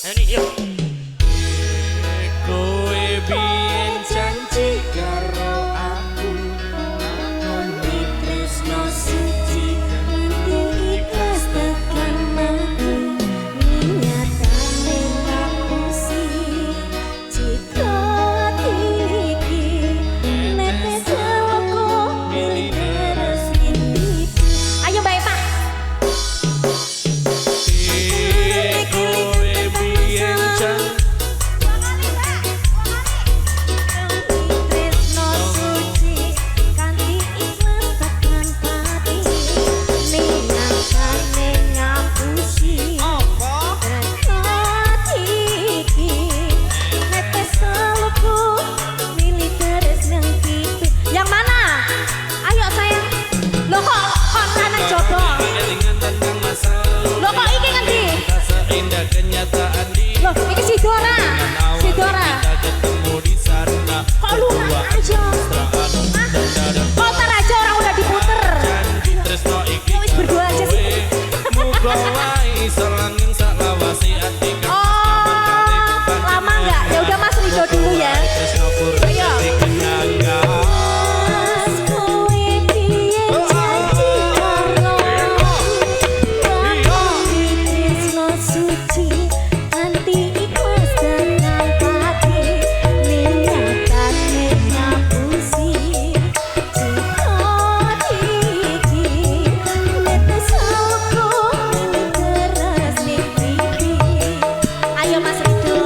Ini yuk. Kowe biyen janji karo aku, nganti tresno siji Nanti ikhlas tekan mati, nyatane ngapusi jika iki netes aku milih terus ini. Ayo Mbak Eva. kowe biyen janji Tresno suci kanthi ikhlas tekan pati, nyatane ngapusi yang mana? Ayo sayang. Loh kok kanan coba? kelingan tentang masa lalu. Loh kok iki ngendi? Tak seindah kenyataan di Loh iki si Dora. Si Dora. kita ketemu di sana. Kok lu nggak aja? Kok ntar aja orang udah diputer. Janji tresno iki Ya wis berdua aja sih. muga wae selanging salawasi ati kang Oh, lama nggak? Ya udah Mas Rido dulu ya. tresno pur Ayo. dikenanga. Mas kowe piye janji karo aku, tresno suci kanthi ikhlas tekan pati, nyatane ngapusi jika iki netes aku teras ning pipi. Ayo Mas Rido.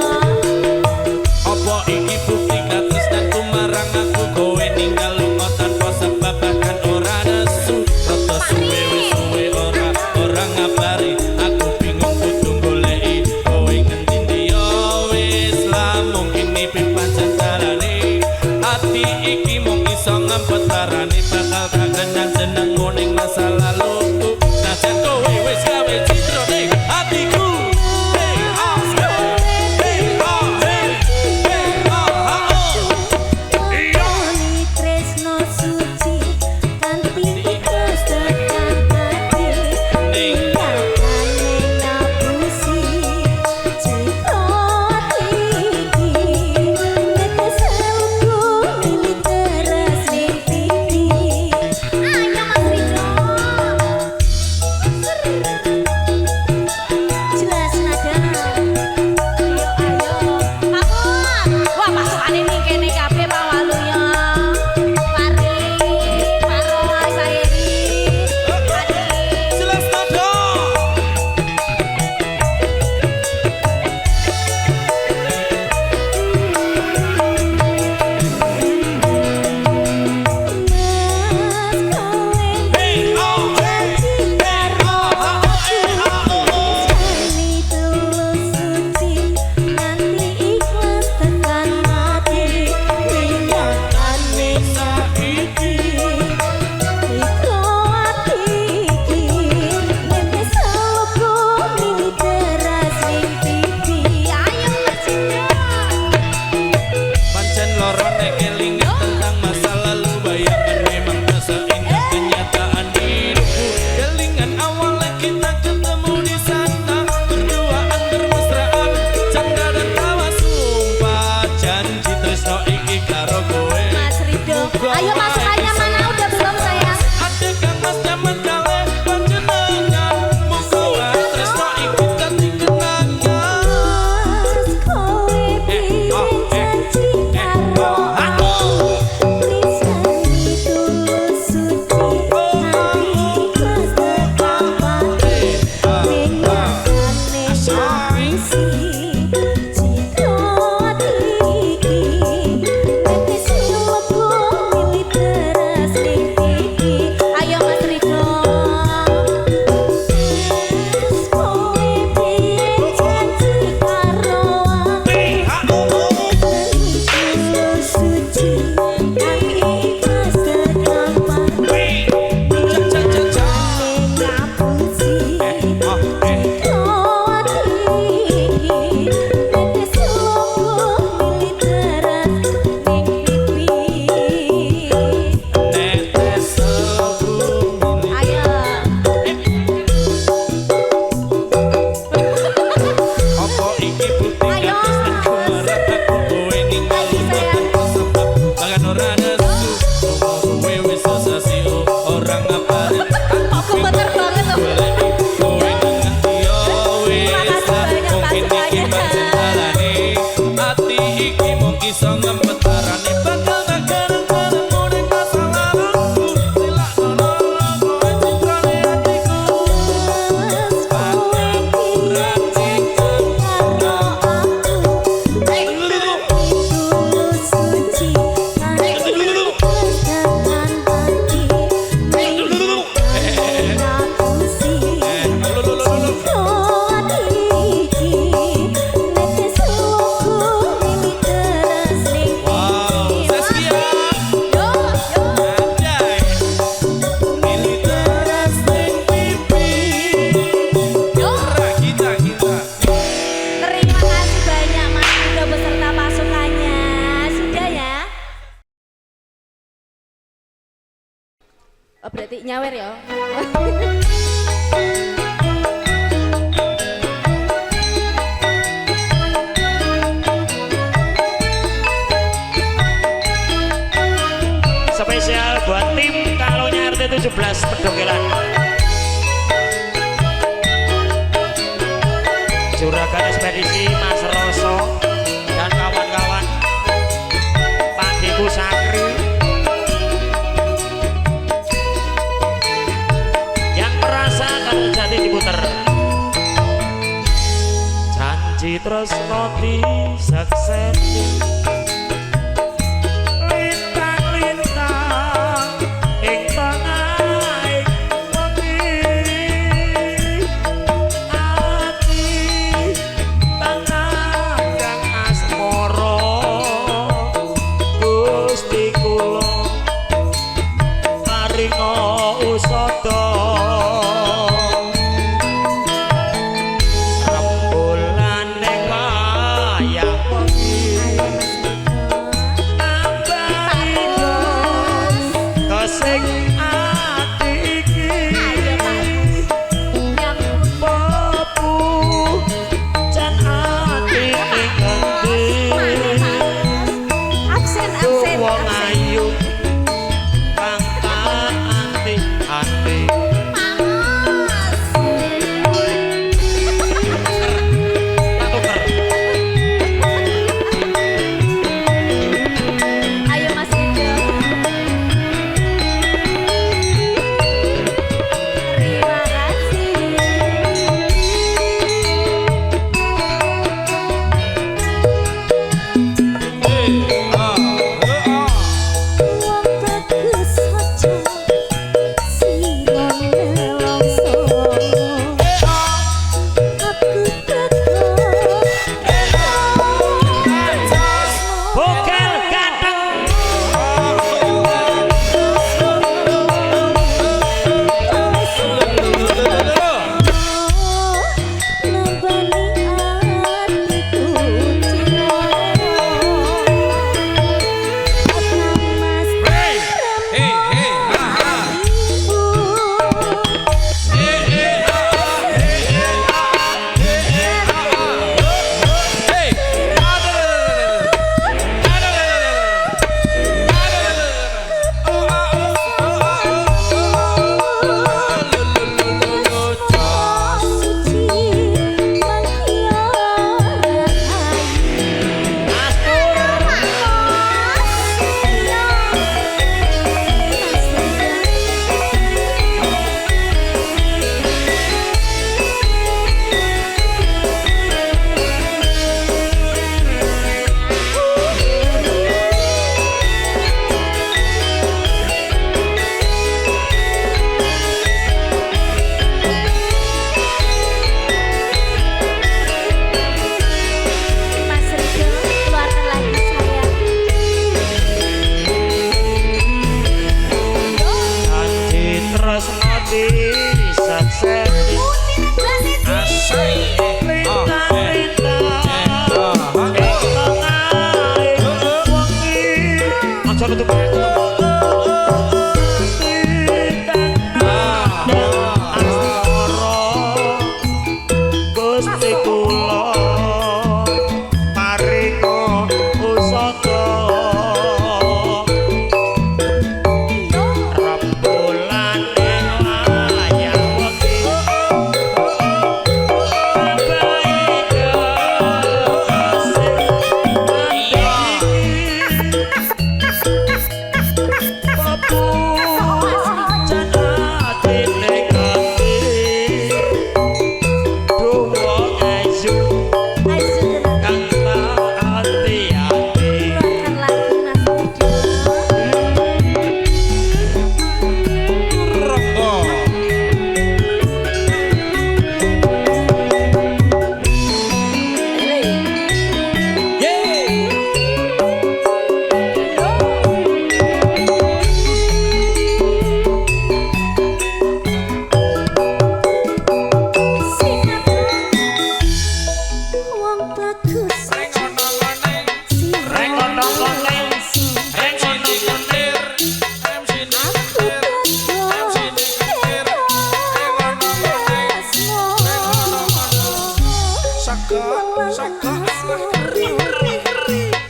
Apa iki bukti katresnanku marang aku, kowe ninggal lunga tanpa sebab bahkan ora nesu. Rada suwe wis suwe ora ngabari, aku bingung kudu goleki kowe ngendi ya wis lamun kene pancen carane. Ati iki mung iso ngempet larane, bakal kangen jenengmu ning masa laluku. Najan kowe wis gawe citra ning atiku. Hey, ah, hey, ah, hey, hey, ah, ah, oh. Ngoni tresno suci kanthi ikhlas tekan pati, nyatane ngapusi jika iki netes aku milih teras ning pipi. dadi nyawer ya. Spesial buat tim Kalonya RT 17 Pedokelan. Juragan Ekspedisi Mas Roso dan kawan-kawan, Pak Deku Sakri yang merasa kalau jadi diputer. Janji tresno disekseni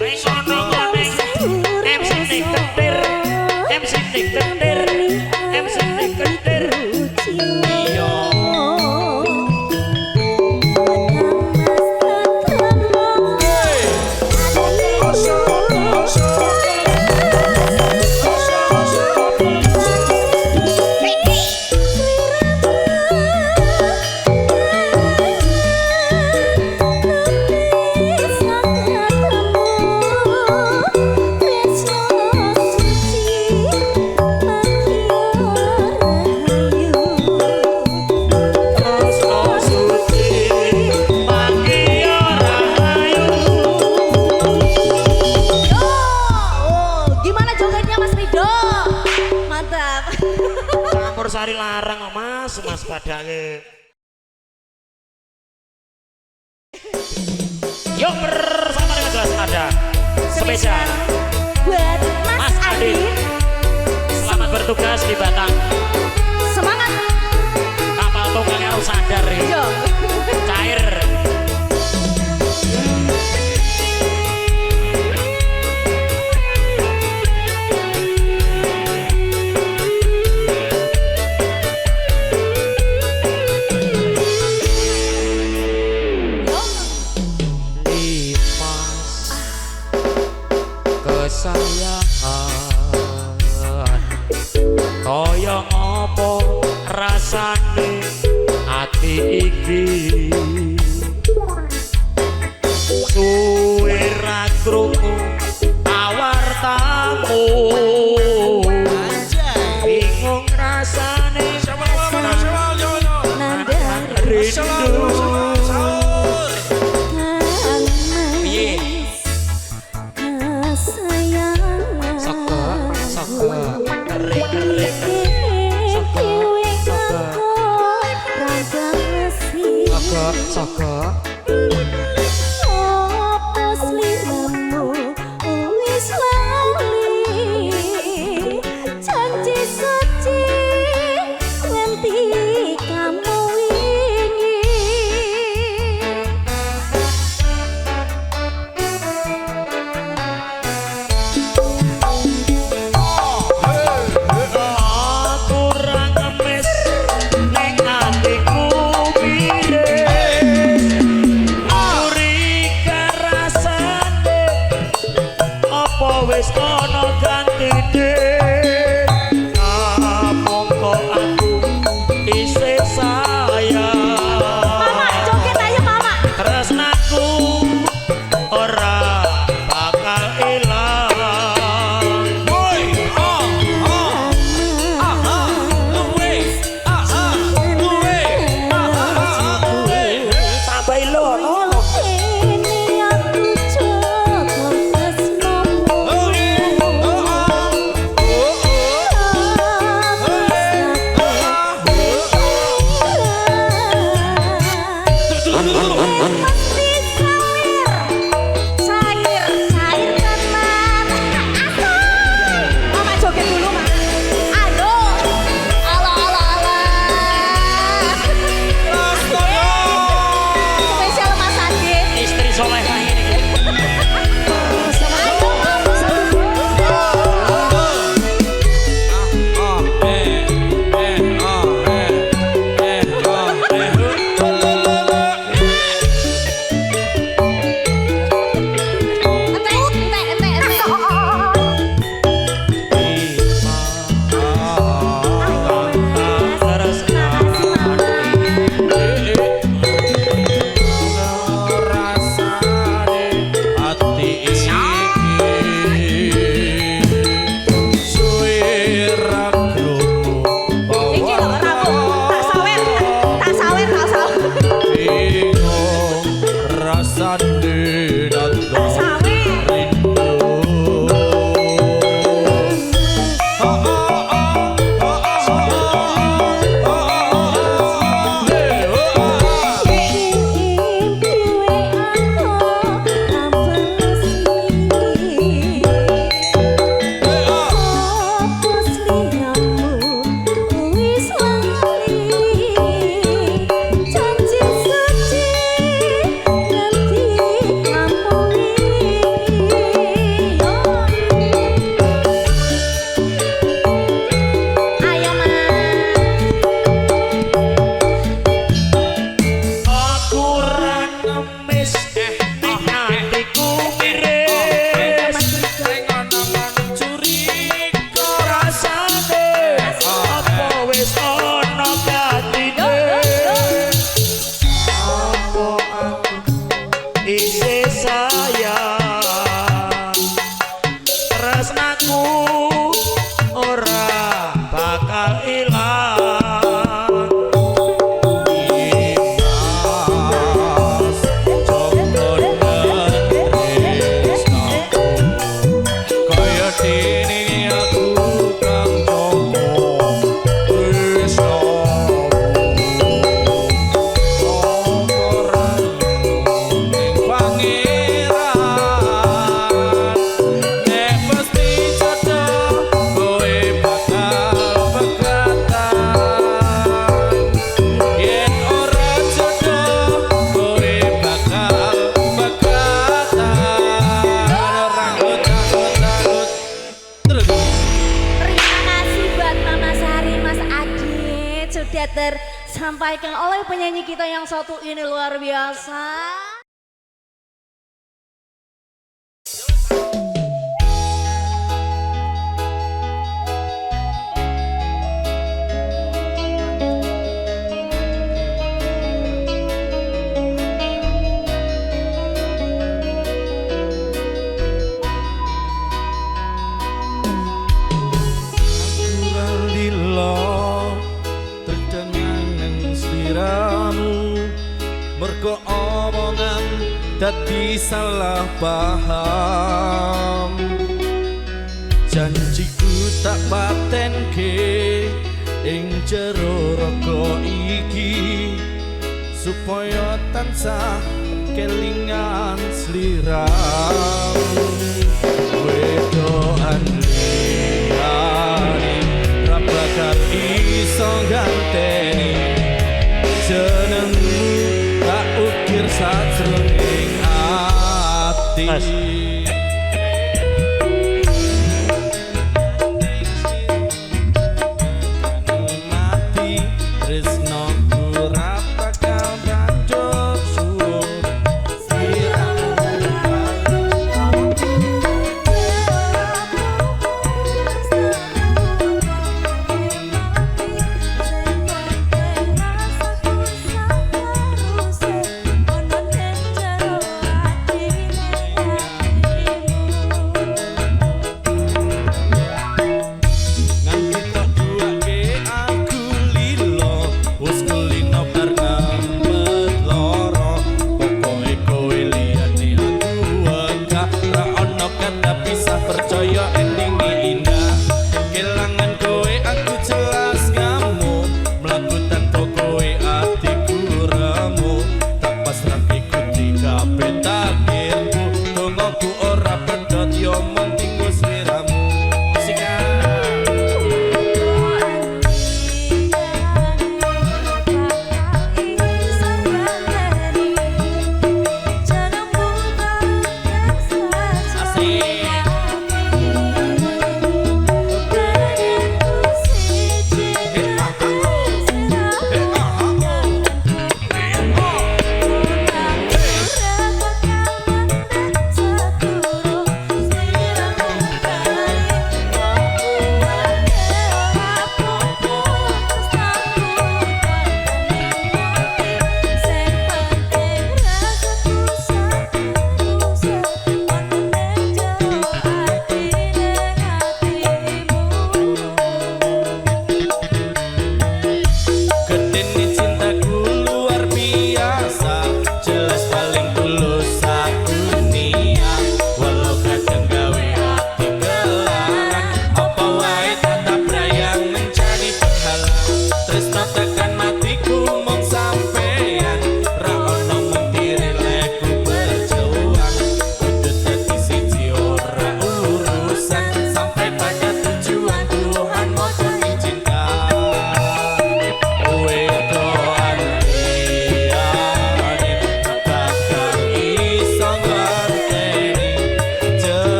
Resono neng MC ning kentir, MC ning kentir, MC ning kentir. Iya. Sari larang mas padake. Yuk bersama dengan jelas ada spesial buat Mas Adi. Selamat bertugas di Batang. Semangat. Kapal tunggalnya harus sadar ya. Cair. Kesayangan kaya ngopo rasane ati iki suwe ra krungu tawartamu bingung rasane rindu Saka Apa sliramu wis lali janji suci nganti kamu wingi aku ra ngemis ning atiku pire disampaikan oleh penyanyi kita yang satu ini luar biasa. Mergo omongan dadi salah paham, janjiku tak patenke ing jero raga iki supaya tansah kelingan sliram. Wedoan liyane ra bakal iso ganteni jenengmu tak ukir sajroning ati.